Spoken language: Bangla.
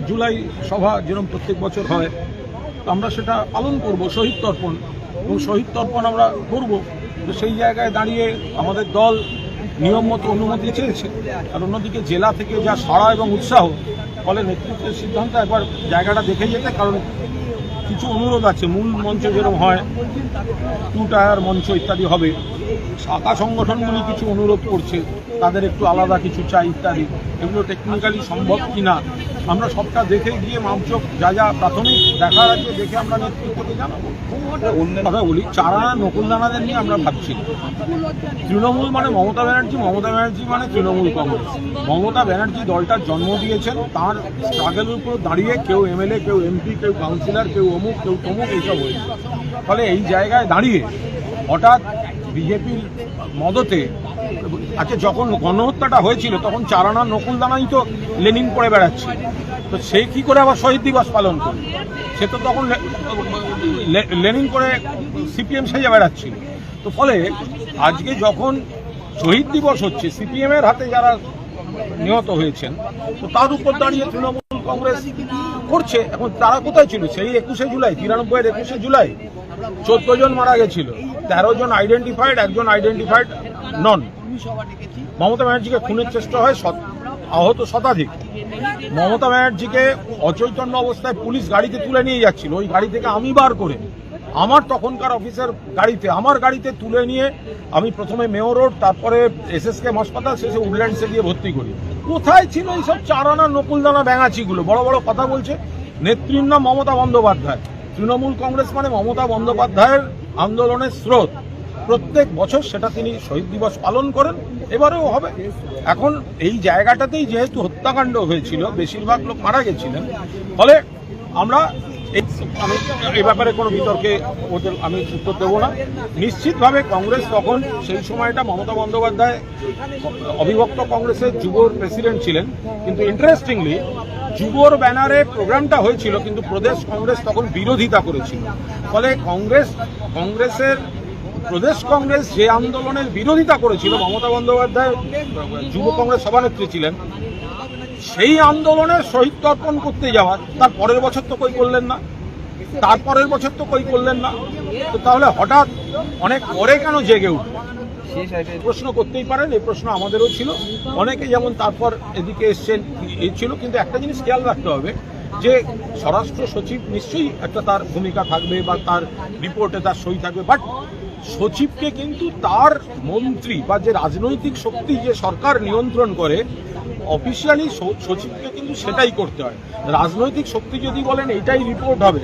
জুলাই সভা যেরকম প্রত্যেক বছর হয়, আমরা সেটা পালন করব, শহীদ তর্পণ, এবং শহীদ তর্পণ আমরা করব। তো সেই জায়গায় দাঁড়িয়ে আমাদের দল নিয়ম মতো অনুমতি চেয়েছে, আর অন্যদিকে জেলা থেকে যা সাড়া এবং উৎসাহ, ফলে নেতৃত্বের সিদ্ধান্ত একবার জায়গাটা দেখে যেতে। কারণ কিছু অনুরোধ আছে, মূল মঞ্চ যেরকম হয়, 2 টায়ার মঞ্চ ইত্যাদি হবে, শাখা সংগঠনগুলি কিছু অনুরোধ করছে, তাদের একটু আলাদা কিছু চাই ইত্যাদি। এগুলো টেকনিক্যালি সম্ভব কিনা আমরা সবটা দেখে গিয়ে মাপজোক যা যা প্রাথমিক দেখার আছে দেখে আমরা নেতৃত্বকে জানাবো। অন্য কথা বলি, চারা নকুলদানাদের নিয়ে আমরা ভাবছি। তৃণমূল মানে মমতা ব্যানার্জি, মমতা ব্যানার্জি মানে তৃণমূল কংগ্রেস। মমতা ব্যানার্জি দলটার জন্ম দিয়েছেন, তার স্ট্রাগলের উপর দাঁড়িয়ে কেউ এমএলএ, কেউ এমপি, কেউ কাউন্সিলর, কেউ অমুক, কেউ তমুক, এইসব হয়েছে। ফলে এই জায়গায় দাঁড়িয়ে হঠাৎ বিজেপির মদতে, আচ্ছা যখন গণহত্যাটা হয়েছিল তখন চারানা নকুলদানাই তো লেনিন করে বেড়াচ্ছে, তো সে কি করে আবার শহীদ দিবস পালন করে? সে তো তখন লেনিন করে সিপিএম সেজে বেড়াচ্ছিল। তো ফলে আজকে যখন শহীদ দিবস হচ্ছে, সিপিএমের হাতে যারা নিহত হয়েছেন, তো তার উপর দাঁড়িয়ে তৃণমূল কংগ্রেস করছে। এখন তারা কোথায় ছিল সেই 21শে জুলাই, 93-এর 21শে জুলাই 14 জন মারা গেছিল, 13 জন আইডেন্টিফাইড, একজন আইডেন্টিফাইড নন। মমতা ব্যানার্জিকে খুনের চেষ্টা হয়, আহত শতাধিক। মমতা ব্যানার্জিকে অচৈতন্য অবস্থায় পুলিশ গাড়িতে তুলে নিয়ে যাচ্ছিল, ওই গাড়ি থেকে আমি বার করে আমার তখনকার অফিসের গাড়িতে, আমার গাড়িতে তুলে নিয়ে আমি প্রথমে মেয়র রোড, তারপরে এসএসকে হাসপাতাল, শেষে উডল্যান্ডসে গিয়ে ভর্তি করি। কোথায় ছিল এইসব চারানা নকুলদানা ব্যাঙাচিগুলো? বড় বড় কথা বলছে। নেত্রীর নাম মমতা বন্দ্যোপাধ্যায়। তৃণমূল কংগ্রেস মানে মমতা বন্দ্যোপাধ্যায়ের আন্দোলনের স্রোত। প্রত্যেক বছর সেটা তিনি শহীদ দিবস পালন করেন, এবারেও হবে। এখন এই জায়গাটাতেই যেহেতু হত্যাকাণ্ড হয়েছিল, বেশিরভাগ লোক মারা গেছিলেন, ফলে আমরা এই ব্যাপারে কোনো বিতর্কে আমি উত্তর দেবো না। নিশ্চিতভাবে কংগ্রেস তখন সেই সময়টা মমতা বন্দ্যোপাধ্যায় অবিভক্ত কংগ্রেসের যুব প্রেসিডেন্ট ছিলেন, কিন্তু ইন্টারেস্টিংলি যুবর ব্যানারে প্রোগ্রামটা হয়েছিল, কিন্তু প্রদেশ কংগ্রেস তখন বিরোধিতা করেছিল। ফলে কংগ্রেসের প্রদেশ কংগ্রেস যে আন্দোলনের বিরোধিতা করেছিল, মমতা বন্দ্যোপাধ্যায় যুব কংগ্রেস সভানেত্রী ছিলেন, সেই আন্দোলনের শহীদ তর্পণ করতে যাওয়ার তার পরের বছর তো কই করলেন না, তারপরের বছর তো কই করলেন না। তো তাহলে হঠাৎ অনেক পরে কেন জেগে উঠল? প্রশ্ন করতেই পারেন, এই প্রশ্ন আমাদেরও ছিল। অনেকে যেমন তারপর এদিকে এসছেন, এই ছিল। কিন্তু একটা জিনিস খেয়াল রাখতে হবে যে স্বরাষ্ট্র সচিব নিশ্চয়ই একটা তার ভূমিকা থাকবে বা তার রিপোর্টে তার সই থাকবে, বাট সচিবকে কিন্তু তার মন্ত্রী বা যে রাজনৈতিক শক্তি যে সরকার নিয়ন্ত্রণ করে, অফিসিয়ালি সচিবকে কিন্তু সেটাই করতে হয়। রাজনৈতিক শক্তি যদি বলেন এইটাই রিপোর্ট হবে,